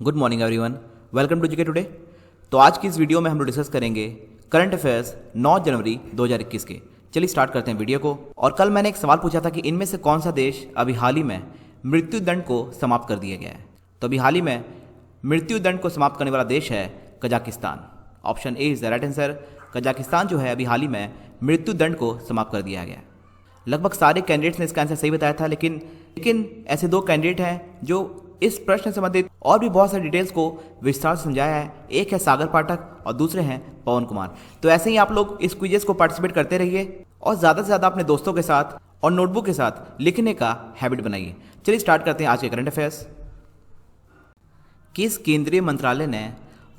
Good morning everyone, welcome to GK today. तो आज की इस वीडियो में हम लोग डिस्कस करेंगे करंट अफेयर्स 9 जनवरी 2021 के। चलिए स्टार्ट करते हैं वीडियो को। और कल मैंने एक सवाल पूछा था कि इनमें से कौन सा देश अभी हाल ही में मृत्यु दंड को समाप्त कर दिया गया है। तो अभी हाल ही में मृत्यु दंड को समाप्त करने वाला देश है Kazakhstan. Option A is the right answer. Kazakhstan जो है अभी हाल ही में मृत्यु दंड को समाप्त कर दिया गया। लगभग सारे कैंडिडेट्स ने इसका आंसर सही बताया था, लेकिन ऐसे दो कैंडिडेट हैं जो इस प्रश्न से संबंधित और भी बहुत सारी डिटेल्स को विस्तार से समझाया है। एक है सागर पाठक और दूसरे हैं पवन कुमार। तो ऐसे ही आप लोग इस क्विजेस को पार्टिसिपेट करते रहिए और ज़्यादा से ज़्यादा अपने दोस्तों के साथ और नोटबुक के साथ लिखने का हैबिट बनाइए। चलिए स्टार्ट करते हैं आज के करंट अफेयर्स। किस केंद्रीय मंत्रालय ने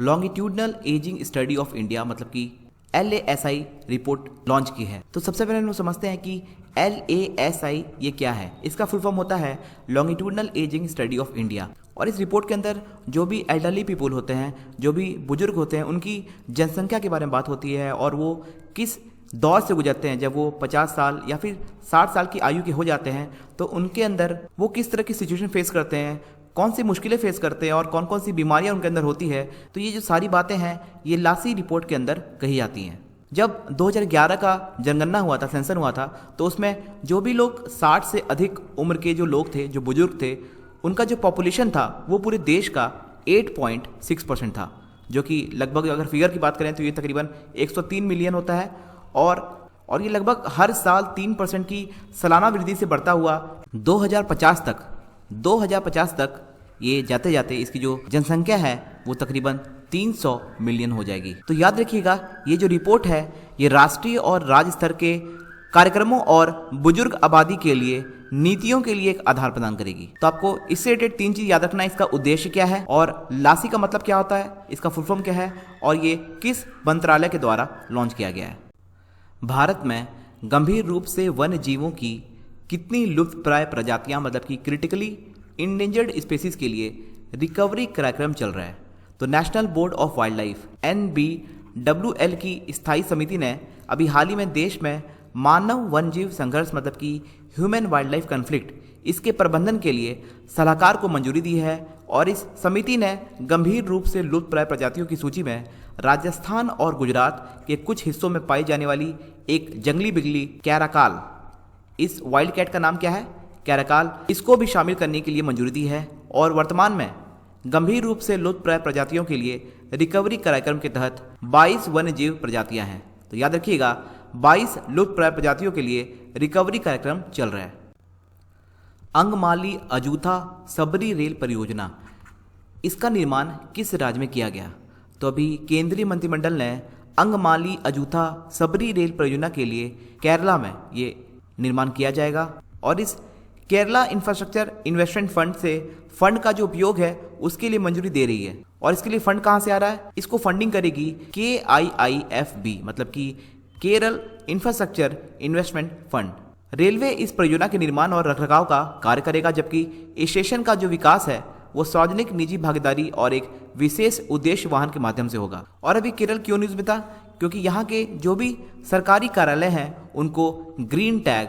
longitudinal ageing study of India मतलब कि LASI रिपोर्ट लॉन्च की है? तो सबसे पहले हम लोग समझते हैं कि LASI ये क्या है। इसका फुल फॉर्म होता है longitudinal ageing study of India. और इस रिपोर्ट के अंदर जो भी एल्डरली पीपल होते हैं, जो भी बुजुर्ग होते हैं, उनकी जनसंख्या के बारे में बात होती है और वो किस दौर से गुजरते हैं। जब वो 50 साल या फिर 60 साल की आयु के हो जाते हैं तो उनके अंदर वो किस तरह की सिचुएशन फेस करते हैं, कौन सी मुश्किलें फेस करते हैं और कौन कौन सी बीमारियां उनके अंदर होती है। तो ये जो सारी बातें हैं ये लासी रिपोर्ट के अंदर कही जाती हैं। जब 2011 का जनगणना हुआ था, सेंसस हुआ था, तो उसमें जो भी लोग 60 से अधिक उम्र के जो लोग थे, जो बुजुर्ग थे, उनका जो पॉपुलेशन था वो पूरे देश का 8.6% था, जो कि लगभग अगर फिगर की बात करें तो ये तकरीबन 103 मिलियन होता है। और ये लगभग हर साल 3% की सालाना वृद्धि से बढ़ता हुआ 2050 तक ये जाते जाते इसकी जो जनसंख्या है वो तकरीबन 300 मिलियन हो जाएगी। तो याद रखिएगा ये जो रिपोर्ट है ये राष्ट्रीय और राज्य स्तर के कार्यक्रमों और बुजुर्ग आबादी के लिए नीतियों के लिए एक आधार प्रदान करेगी। तो आपको इससे रिलेटेड 3 चीज याद रखना है। इसका उद्देश्य क्या है और लासी का मतलब क्या होता है, इसका फुल फॉर्म क्या है और ये किस मंत्रालय के द्वारा लॉन्च किया गया है। भारत में गंभीर रूप से वन्य जीवों की कितनी लुप्तप्राय प्रजातियां मतलब कि क्रिटिकली इंडेंजर्ड स्पीसीज के लिए रिकवरी कार्यक्रम चल रहा है? तो national board of wild life NBWL की स्थायी समिति ने अभी हाल ही में देश में मानव वन्यजीव संघर्ष मतलब कि ह्यूमन वाइल्ड लाइफ कन्फ्लिक्ट इसके प्रबंधन के लिए सलाहकार को मंजूरी दी है। और इस समिति ने गंभीर रूप से लुप्तप्राय प्रजातियों की सूची में राजस्थान और गुजरात के कुछ हिस्सों में पाई जाने वाली एक जंगली बिल्ली कैराकाल, इस वाइल्ड कैट का नाम क्या है, कैराकाल, इसको भी शामिल करने के लिए मंजूरी दी है। और वर्तमान में गंभीर रूप से लुप्तप्राय प्रजातियों के लिए रिकवरी कार्यक्रम के तहत 22 वन्यजीव प्रजातियां हैं। तो याद रखिएगा 22 लुप्तप्राय प्रजातियों के लिए रिकवरी कार्यक्रम चल रहा है। अंगमाली अजूथा सबरी रेल परियोजना, इसका निर्माण किस राज्य में किया गया? तो अभी केंद्रीय मंत्रिमंडल ने अंगमाली अजूथा सबरी रेल परियोजना के लिए केरला में ये निर्माण किया जाएगा। और इस केरला इंफ्रास्ट्रक्चर इन्वेस्टमेंट फंड से फंड का जो उपयोग है उसके लिए मंजूरी दे रही है। और इसके लिए फंड कहां से आ रहा है? इसको फंडिंग करेगी KIIFB मतलब कि Kerala infrastructure investment fund. Railway इस परियोजना के निर्माण और रखरखाव का कार्य करेगा, जबकि स्टेशन का जो विकास है वो सार्वजनिक निजी भागीदारी और एक विशेष उद्देश्य वाहन के माध्यम से होगा। और अभी केरल क्यों न्यूज में था? क्योंकि यहाँ के जो भी सरकारी कार्यालय हैं उनको ग्रीन टैग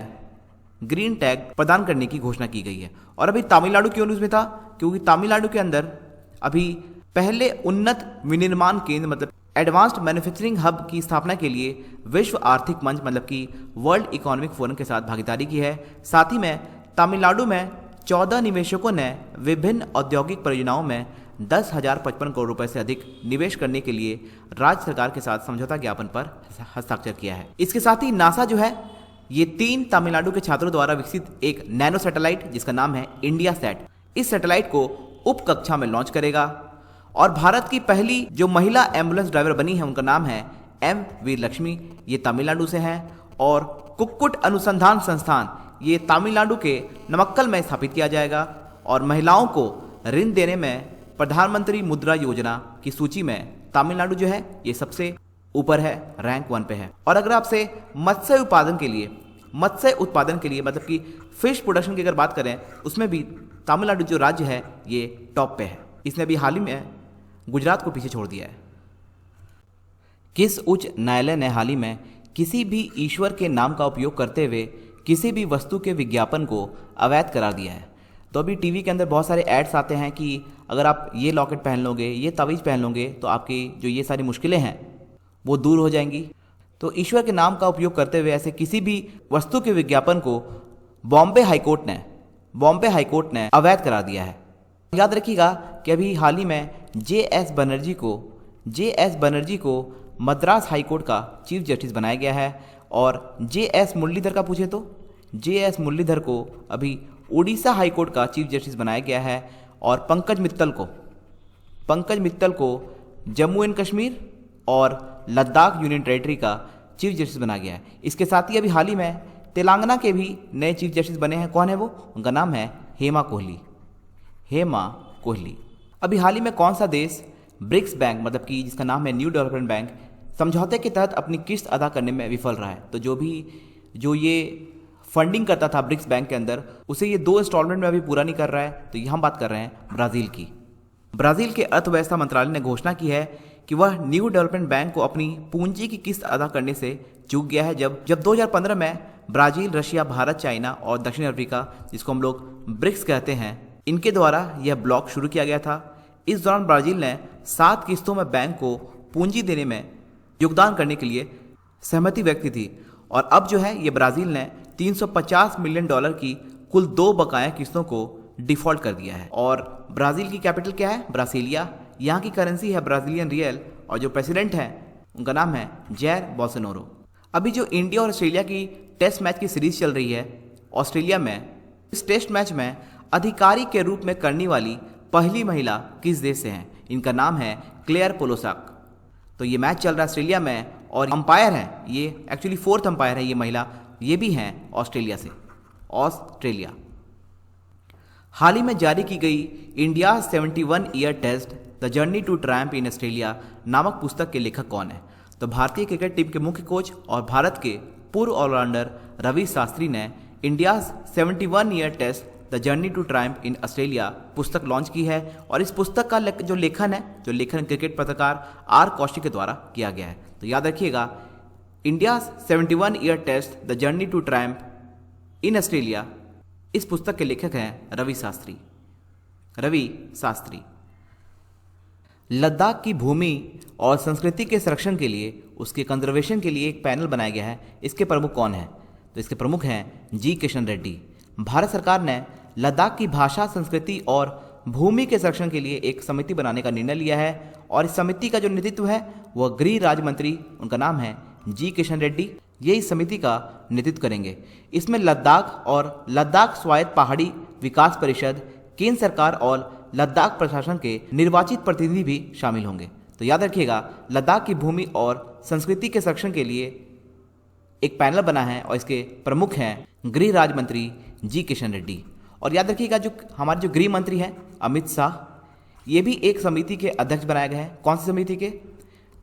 प्रदान करने की घोषणा की गई है। और अभी तमिलनाडु क्यों न्यूज में था? क्योंकि तमिलनाडु के अंदर अभी पहले उन्नत विनिर्माण केंद्र मतलब एडवांस्ड मैन्युफैक्चरिंग हब की स्थापना के लिए विश्व आर्थिक मंच मतलब कि वर्ल्ड इकोनॉमिक फोरम के साथ भागीदारी की है। साथ ही में तमिलनाडु में 14 निवेशकों ने विभिन्न औद्योगिक परियोजनाओं में 10,055 करोड़ रुपए से अधिक निवेश करने के लिए राज्य सरकार के साथ समझौता ज्ञापन पर हस्ताक्षर किया है। इसके साथ ही नासा जो है ये 3 तमिलनाडु के छात्रों द्वारा विकसित एक नैनो सैटेलाइट जिसका नाम है इंडिया सैट, इस सैटेलाइट को उप कक्षा में लॉन्च करेगा। और भारत की पहली जो महिला एम्बुलेंस ड्राइवर बनी है उनका नाम है M वीरलक्ष्मी, ये तमिलनाडु से हैं। और कुक्कुट अनुसंधान संस्थान ये तमिलनाडु के नमक्कल में स्थापित किया जाएगा। और महिलाओं को ऋण देने में प्रधानमंत्री मुद्रा योजना की सूची में तमिलनाडु जो है ये सबसे ऊपर है, रैंक 1 पे है। और अगर आपसे मत्स्य उत्पादन के लिए मतलब कि फिश प्रोडक्शन की अगर बात करें उसमें भी तमिलनाडु जो राज्य है ये टॉप पे है। इसने भी हाल ही में गुजरात को पीछे छोड़ दिया है। किस उच्च न्यायालय ने हाल ही में किसी भी ईश्वर के नाम का उपयोग करते हुए किसी भी वस्तु के विज्ञापन को अवैध करार दिया है? तो अभी टीवी के अंदर बहुत सारे एड्स आते हैं कि अगर आप ये लॉकेट पहन लोगे, ये तावीज़ पहन लोगे, तो आपकी जो ये सारी मुश्किलें हैं वो दूर हो जाएंगी। तो ईश्वर के नाम का उपयोग करते हुए ऐसे किसी भी वस्तु के विज्ञापन को बॉम्बे हाईकोर्ट ने अवैध करार दिया है। याद रखिएगा कि अभी हाल ही में जे.एस. बनर्जी को मद्रास हाईकोर्ट का चीफ जस्टिस बनाया गया है, और जे.एस. मुरलीधर का पूछे तो जे.एस. मुरलीधर को अभी उड़ीसा हाईकोर्ट का चीफ जस्टिस बनाया गया है, और पंकज मित्तल को जम्मू एंड कश्मीर और लद्दाख यूनियन टेरिटरी का चीफ जस्टिस बनाया गया है। इसके साथ ही अभी हाल ही में तेलंगाना के भी नए चीफ जस्टिस बने हैं। कौन है वो? उनका नाम है हेमा कोहली। अभी हाल ही में कौन सा देश ब्रिक्स बैंक, मतलब कि जिसका नाम है न्यू डेवलपमेंट बैंक, समझौते के तहत अपनी किस्त अदा करने में विफल रहा है? तो जो ये फंडिंग करता था ब्रिक्स बैंक के अंदर, उसे ये 2 इंस्टॉलमेंट में अभी पूरा नहीं कर रहा है। तो ये हम बात कर रहे हैं ब्राज़ील की। ब्राज़ील के अर्थव्यवस्था मंत्रालय ने घोषणा की है कि वह न्यू डेवलपमेंट बैंक को अपनी पूंजी की किस्त अदा करने से चूक गया है, जब 2015 में ब्राज़ील, रशिया, भारत, चाइना और दक्षिण अफ्रीका, जिसको हम लोग ब्रिक्स कहते हैं, इनके द्वारा यह ब्लॉक शुरू किया गया था। इस दौरान ब्राज़ील ने 7 किस्तों में बैंक को पूंजी देने में योगदान करने के लिए सहमति व्यक्त की थी, और अब जो है ये ब्राज़ील ने $350 मिलियन की कुल 2 बकाया किस्तों को डिफ़ॉल्ट कर दिया है। और ब्राज़ील की कैपिटल क्या है? ब्रासिलिया। यहाँ की करेंसी है ब्राज़ीलियन रियल, और जो प्रेसिडेंट हैं उनका नाम है जैर बोल्सोनारो। अभी जो इंडिया और ऑस्ट्रेलिया की टेस्ट मैच की सीरीज चल रही है ऑस्ट्रेलिया में, इस टेस्ट मैच में अधिकारी के रूप में करने वाली पहली महिला किस देश से हैं? इनका नाम है क्लेयर पोलोसाक। तो ये मैच चल रहा है ऑस्ट्रेलिया में, और अंपायर हैं, ये एक्चुअली 4th अंपायर है ये महिला, ये भी हैं ऑस्ट्रेलिया से। ऑस्ट्रेलिया हाल ही में जारी की गई India 71 year test the journey to triumph in Australia नामक पुस्तक के लेखक कौन है? तो भारतीय क्रिकेट टीम के मुख्य कोच और भारत के पूर्व ऑलराउंडर रवि शास्त्री ने India 71 year test the journey to triumph in Australia पुस्तक लॉन्च की है, और इस पुस्तक का जो लेखन क्रिकेट पत्रकार आर कौशिक के द्वारा किया गया है। तो याद रखिएगा, India 71 year test the journey to triumph in Australia, इस पुस्तक के लेखक हैं रवि शास्त्री। लद्दाख की भूमि और संस्कृति के संरक्षण के लिए, उसके कंजर्वेशन के लिए एक पैनल बनाया गया है। इसके प्रमुख कौन हैं? तो इसके प्रमुख हैं जी किशन रेड्डी। भारत सरकार ने लद्दाख की भाषा, संस्कृति और भूमि के संरक्षण के लिए एक समिति बनाने का निर्णय लिया है, और इस समिति का जो नेतृत्व है वह गृह राज्य मंत्री, उनका नाम है जी किशन रेड्डी, ये इस समिति का नेतृत्व करेंगे। इसमें लद्दाख और लद्दाख स्वायत्त पहाड़ी विकास परिषद, केंद्र सरकार और लद्दाख प्रशासन के निर्वाचित प्रतिनिधि भी शामिल होंगे। तो याद रखिएगा, लद्दाख की भूमि और संस्कृति के संरक्षण के लिए एक पैनल बना है, और इसके प्रमुख हैं गृह राज्य मंत्री जी किशन रेड्डी। और याद रखिएगा, जो हमारे जो गृह मंत्री हैं अमित शाह, ये भी एक समिति के अध्यक्ष बनाए गए हैं। कौन सी समिति के?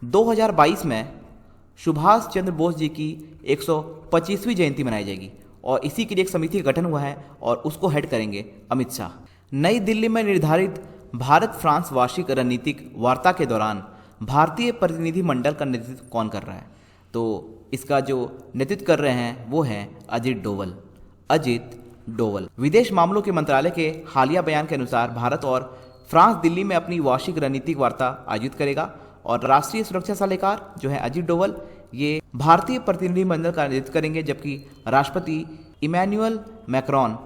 2022 में सुभाष चंद्र बोस जी की 125वीं जयंती मनाई जाएगी, और इसी के लिए एक समिति का गठन हुआ है, और उसको हेड करेंगे अमित शाह। नई दिल्ली में निर्धारित भारत फ्रांस वार्षिक रणनीतिक वार्ता के दौरान भारतीय प्रतिनिधि मंडल का नेतृत्व कौन कर रहा है? तो इसका जो नेतृत्व कर रहे हैं वो हैं अजीत डोवल। विदेश मामलों के मंत्रालय के हालिया बयान के अनुसार भारत और फ्रांस दिल्ली में अपनी वार्षिक रणनीतिक वार्ता आयोजित करेगा, और राष्ट्रीय सुरक्षा सलाहकार जो है अजीत डोवल, ये भारतीय प्रतिनिधि मंडल का नेतृत्व करेंगे, जबकि राष्ट्रपति इमैनुअल मैक्रोन,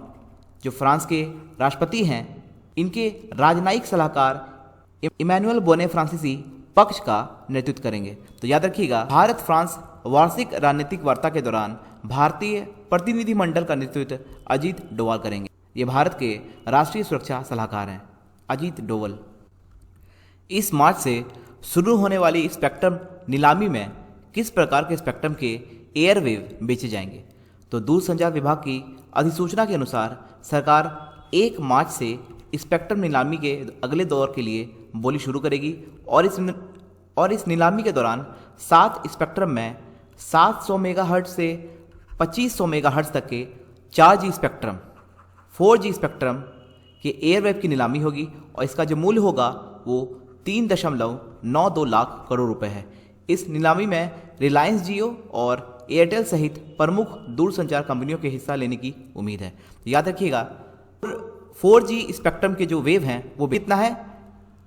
जो फ्रांस के राष्ट्रपति हैं, इनके राजनयिक सलाहकार इमैनुअल बोने फ्रांसीसी पक्ष का नेतृत्व करेंगे। तो याद रखिएगा, भारत फ्रांस वार्षिक रणनीतिक वार्ता के दौरान भारतीय प्रतिनिधि मंडल का नेतृत्व अजीत डोवाल करेंगे। ये भारत के राष्ट्रीय सुरक्षा सलाहकार हैं अजीत डोवल। इस मार्च से शुरू होने वाली स्पेक्ट्रम नीलामी में किस प्रकार के स्पेक्ट्रम के एयरवेव बेचे जाएंगे? तो दूरसंचार विभाग की अधिसूचना के अनुसार सरकार 1 मार्च से स्पेक्ट्रम नीलामी के अगले दौर के लिए बोली शुरू करेगी, और इस नीलामी के दौरान 7 स्पेक्ट्रम में 700 मेगाहर्ट्ज से 2500 मेगाहर्ट्ज तक के 4G स्पेक्ट्रम, 4G स्पेक्ट्रम के एयरवेव की नीलामी होगी, और इसका जो मूल्य होगा वो 3.92 लाख करोड़ रुपए है। इस नीलामी में रिलायंस जियो और एयरटेल सहित प्रमुख दूरसंचार कंपनियों के हिस्सा लेने की उम्मीद है। याद रखिएगा, 4G स्पेक्ट्रम के जो वेव हैं वो कितना है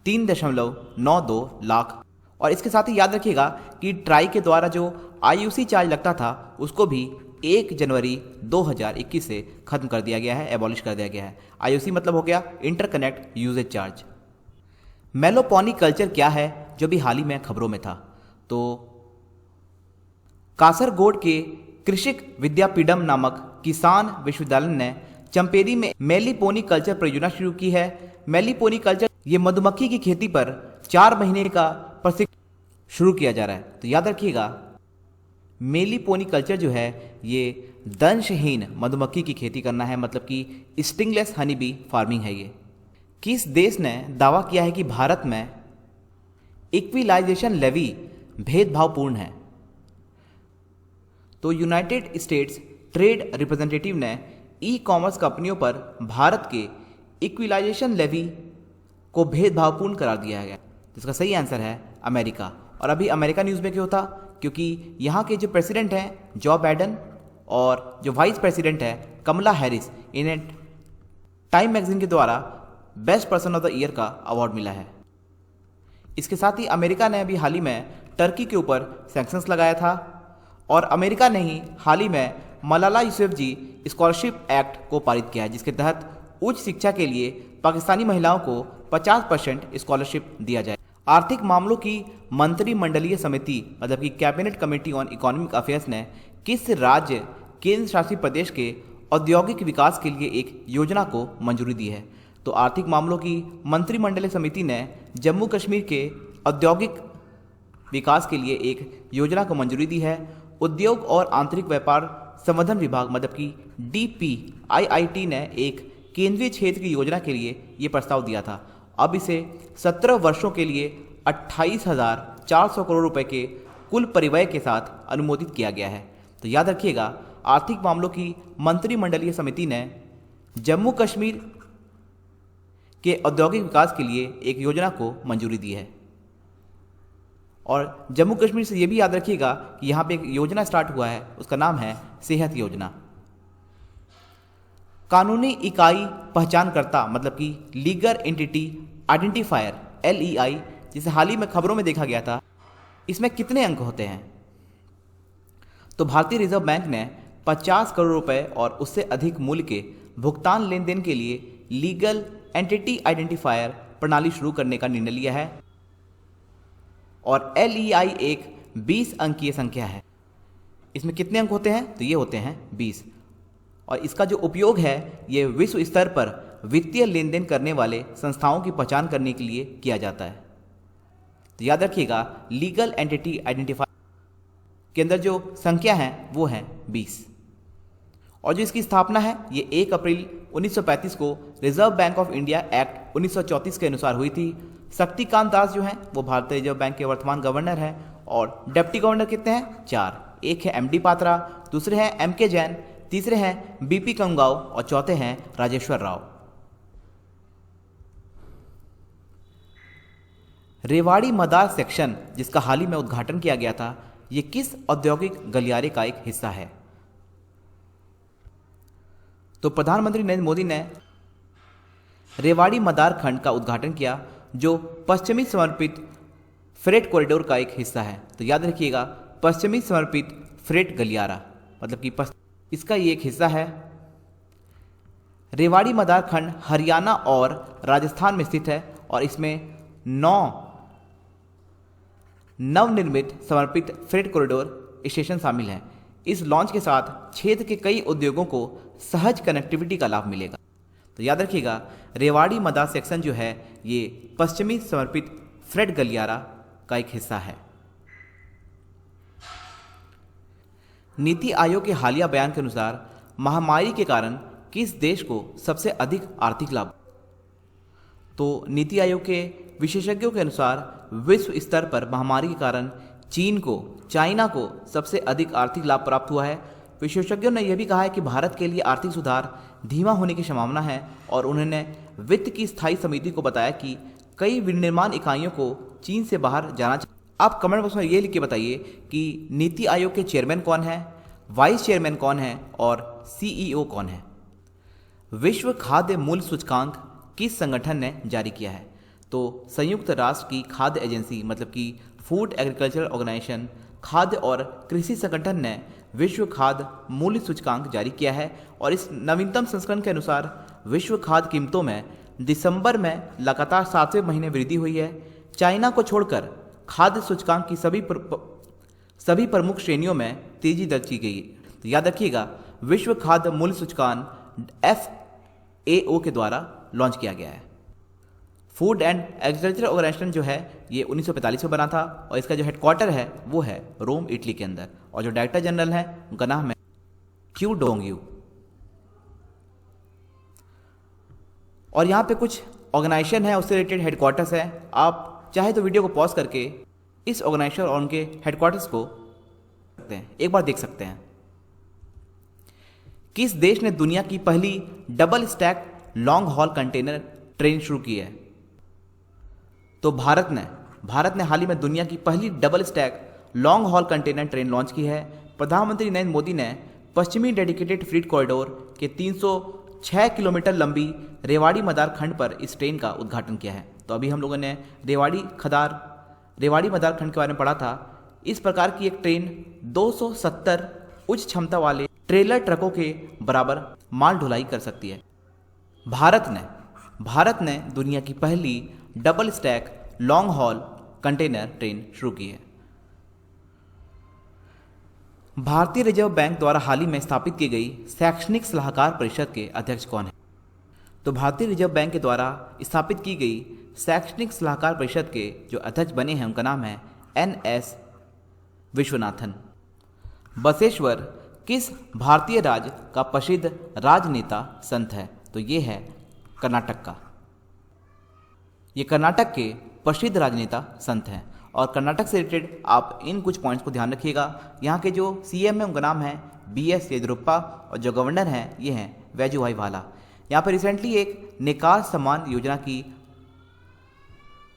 3.92 लाख। और इसके साथ ही याद रखिएगा कि ट्राई के द्वारा जो IUC चार्ज लगता था उसको भी 1 जनवरी 2021 से खत्म कर दिया गया है, एबॉलिश कर दिया गया है। IUC मतलब हो गया इंटरकनेक्ट यूजेज चार्ज। मेलोपोनी कल्चर क्या है जो भी हाल ही में खबरों में था, तो कासरगोड के कृषिक विद्यापीडम नामक किसान विश्वविद्यालय ने चंपेरी में मेलीपोनी कल्चर परियोजना शुरू की है। मेलीपोनी कल्चर ये मधुमक्खी की खेती पर 4 महीने का प्रशिक्षण शुरू किया जा रहा है। तो याद रखिएगा मेलीपोनी कल्चर जो है ये दंशहीन मधुमक्खी की खेती करना है, मतलब कि स्टिंगलेस हनी बी फार्मिंग है ये। किस देश ने दावा किया है कि भारत में इक्विलाइजेशन लेवी भेदभावपूर्ण है? तो यूनाइटेड स्टेट्स ट्रेड रिप्रेजेंटेटिव ने ई-कॉमर्स कंपनियों पर भारत के इक्विलाइजेशन लेवी को भेदभावपूर्ण करार दिया गया। इसका सही आंसर है अमेरिका। और अभी अमेरिका न्यूज़ में क्यों था? क्योंकि यहाँ के जो प्रेसिडेंट हैं जो बाइडेन और जो वाइस प्रेसिडेंट है कमला हैरिस, इन्हें टाइम मैगजीन के द्वारा best person of the year का अवार्ड मिला है। इसके साथ ही अमेरिका ने अभी हाल ही में टर्की के ऊपर सैंक्शंस लगाया था और अमेरिका ने ही हाल ही में मलाला यूसुफजई स्कॉलरशिप एक्ट को पारित किया है, जिसके तहत उच्च शिक्षा के लिए पाकिस्तानी महिलाओं को 50% स्कॉलरशिप दिया जाए। आर्थिक मामलों की मंत्रिमंडलीय समिति मतलब कि cabinet committee on economic affairs ने किस राज्य केंद्र शासित प्रदेश के औद्योगिक विकास के लिए एक योजना को मंजूरी दी है? तो आर्थिक मामलों की मंत्रिमंडलीय समिति ने जम्मू कश्मीर के औद्योगिक विकास के लिए एक योजना को मंजूरी दी है। उद्योग और आंतरिक व्यापार संवर्धन विभाग मतलब कि DPIIT ने एक केंद्रीय क्षेत्र की योजना के लिए ये प्रस्ताव दिया था। अब इसे 17 वर्षों के लिए 28,400 करोड़ रुपए के कुल परिव्यय के साथ अनुमोदित किया गया है। तो याद रखिएगा आर्थिक मामलों की मंत्रिमंडलीय समिति ने जम्मू कश्मीर के औद्योगिक विकास के लिए एक योजना को मंजूरी दी है। और जम्मू कश्मीर से ये भी याद रखिएगा कि यहाँ पे एक योजना स्टार्ट हुआ है, उसका नाम है सेहत योजना। कानूनी इकाई पहचानकर्ता मतलब कि लीगल एंटिटी आइडेंटिफायर LEI, जिसे हाल ही में खबरों में देखा गया था, इसमें कितने अंक होते हैं? तो भारतीय रिजर्व बैंक ने 50 करोड़ रुपए और उससे अधिक मूल्य के भुगतान लेन देन के लिए लीगल एंटिटी आइडेंटिफायर प्रणाली शुरू करने का निर्णय लिया है। और LEI एक 20 अंकीय संख्या है। इसमें कितने अंक होते हैं? तो ये होते हैं 20। और इसका जो उपयोग है ये विश्व स्तर पर वित्तीय लेन देन करने वाले संस्थाओं की पहचान करने के लिए किया जाता है। तो याद रखिएगा लीगल एंटिटी आइडेंटिफायर के अंदर जो संख्या है वो है 20। और जो इसकी स्थापना है ये 1 अप्रैल 1935 को reserve bank of India act 1934 के अनुसार हुई थी। शक्तिकांत दास जो हैं वो भारतीय रिजर्व बैंक के वर्तमान गवर्नर हैं। और डिप्टी गवर्नर कितने हैं? 4। एक है MD पात्रा, दूसरे हैं MK जैन, तीसरे हैं BP कंगाव और चौथे हैं राजेश्वर राव। रेवाड़ी मदार सेक्शन जिसका हाल ही में उद्घाटन किया गया था, ये किस औद्योगिक गलियारे का एक हिस्सा है? तो प्रधानमंत्री नरेंद्र मोदी ने रेवाड़ी मदार खंड का उद्घाटन किया जो पश्चिमी समर्पित फ्रेट कॉरिडोर का एक हिस्सा है। तो याद रखिएगा पश्चिमी समर्पित फ्रेट गलियारा मतलब कि इसका ये एक हिस्सा है। रेवाड़ी मदार खंड हरियाणा और राजस्थान में स्थित है और इसमें 9 नवनिर्मित समर्पित फ्रेट कॉरिडोर स्टेशन शामिल हैं। इस लॉन्च के साथ क्षेत्र के कई उद्योगों को सहज कनेक्टिविटी का लाभ मिलेगा। तो याद रखिएगा रेवाड़ी मदार सेक्शन जो है ये पश्चिमी समर्पित फ्रेट गलियारा का एक हिस्सा है। नीति आयोग के हालिया बयान के अनुसार महामारी के कारण किस देश को सबसे अधिक आर्थिक लाभ? तो नीति आयोग के विशेषज्ञों के अनुसार विश्व स्तर पर महामारी के कारण चाइना को सबसे अधिक आर्थिक लाभ प्राप्त हुआ है। विशेषज्ञों ने यह भी कहा है कि भारत के लिए आर्थिक सुधार धीमा होने की संभावना है और उन्होंने वित्त की स्थायी समिति को बताया कि कई विनिर्माण इकाइयों को चीन से बाहर जाना चाहिए। आप कमेंट बॉक्स में ये लिख के बताइए कि नीति आयोग के चेयरमैन कौन है, वाइस चेयरमैन कौन है और CEO कौन है। विश्व खाद्य मूल्य सूचकांक किस संगठन ने जारी किया है? तो संयुक्त राष्ट्र की खाद्य एजेंसी मतलब कि फूड एग्रीकल्चर ऑर्गेनाइजेशन खाद्य और कृषि संगठन ने विश्व खाद्य मूल्य सूचकांक जारी किया है और इस नवीनतम संस्करण के अनुसार विश्व खाद्य कीमतों में दिसंबर में लगातार 7वें महीने वृद्धि हुई है। चाइना को छोड़कर खाद्य सूचकांक की सभी प्रमुख श्रेणियों में तेजी दर्ज की गई। तो याद रखिएगा, विश्व खाद्य मूल्य सूचकांक FAO के द्वारा लॉन्च किया गया है। फूड एंड एग्रीकल्चर ऑर्गेनाइजेशन जो है ये 1945 में बना था और इसका जो हेडक्वार्टर है वो है रोम, इटली के अंदर, और जो डायरेक्टर जनरल है उनका नाम है क्यू डोंगयू। और यहाँ पे कुछ ऑर्गेनाइजेशन है उससे रिलेटेड हेडक्वार्टर्स है। आप चाहे तो वीडियो को पॉज करके इस ऑर्गेनाइजेशन और उनके हेडक्वार्टर्स को एक बार देख सकते हैं। किस देश ने दुनिया की पहली double stack long haul container train शुरू की है? तो भारत ने हाल ही में दुनिया की पहली double stack long haul container train launch की है। प्रधानमंत्री नरेंद्र मोदी ने पश्चिमी डेडिकेटेड फ्रीट कॉरिडोर के 306 किलोमीटर लंबी रेवाड़ी मदार खंड पर इस ट्रेन का उद्घाटन किया है। तो अभी हम लोगों ने रेवाड़ी मदार खंड के बारे में पढ़ा था। इस प्रकार की एक ट्रेन 270 उच्च क्षमता वाले ट्रेलर ट्रकों के बराबर माल ढुलाई कर सकती है। भारत ने दुनिया की पहली double stack long haul container train शुरू की है। भारतीय रिजर्व बैंक द्वारा हाल ही में स्थापित की गई शैक्षणिक सलाहकार परिषद के अध्यक्ष कौन है? तो भारतीय रिजर्व बैंक के द्वारा स्थापित की गई शैक्षणिक सलाहकार परिषद के जो अध्यक्ष बने हैं उनका नाम है NS विश्वनाथन। बसवेश्वर किस भारतीय राज्य का प्रसिद्ध राजनेता संत है? तो ये है कर्नाटक का। ये कर्नाटक के प्रसिद्ध राजनेता संत हैं और कर्नाटक से रिलेटेड आप इन कुछ पॉइंट्स को ध्यान रखिएगा। यहाँ के जो CM है उनका नाम है BS येदियुरप्पा और जो गवर्नर हैं ये हैं वजुभाई वाला। यहाँ पर रिसेंटली एक नेकार सम्मान योजना की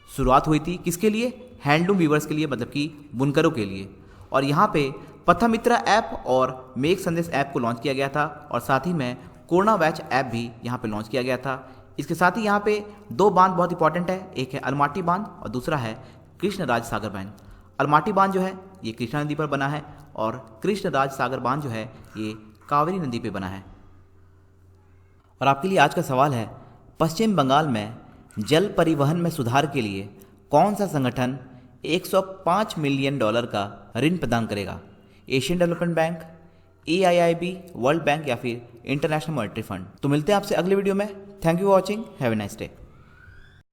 शुरुआत हुई थी। किसके लिए? हैंडलूम वीवर्स के लिए, मतलब कि बुनकरों के लिए। और यहाँ पे पथमित्रा ऐप और मेक संदेश ऐप को लॉन्च किया गया था और साथ ही में कोरोना वैच ऐप भी यहाँ पे लॉन्च किया गया था। इसके साथ ही यहाँ पे 2 बांध बहुत इंपॉर्टेंट है, एक है अलमाटी बांध और दूसरा है कृष्णराज सागर बांध। अलमाटी बांध जो है ये कृष्णा नदी पर बना है और कृष्णराज सागर बांध जो है ये कावेरी नदी पे बना है। और आपके लिए आज का सवाल है, पश्चिम बंगाल में जल परिवहन में सुधार के लिए कौन सा संगठन $105 मिलियन का ऋण प्रदान करेगा? Asian development bank, AIIB, world bank या फिर इंटरनेशनल मॉनेटरी फंड? तो मिलते हैं आपसे अगले वीडियो में। Thank you for watching. Have a nice day.